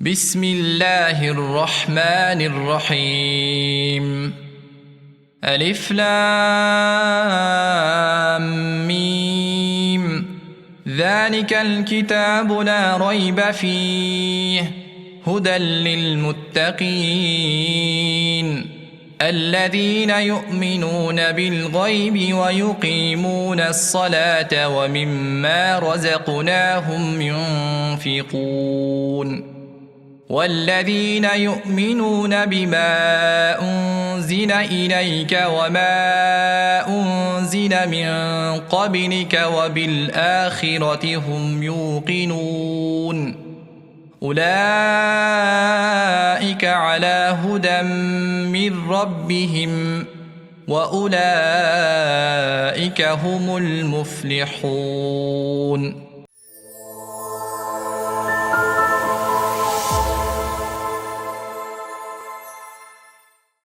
بسم الله الرحمن الرحيم. ألف لام ميم. ذلك الكتاب لا ريب فيه هدى للمتقين الذين يؤمنون بالغيب ويقيمون الصلاة ومما رزقناهم ينفقون والذين يؤمنون بما أنزل إليك وما أنزل من قبلك وبالآخرة هم يوقنون أولئك على هدى من ربهم وأولئك هم المفلحون.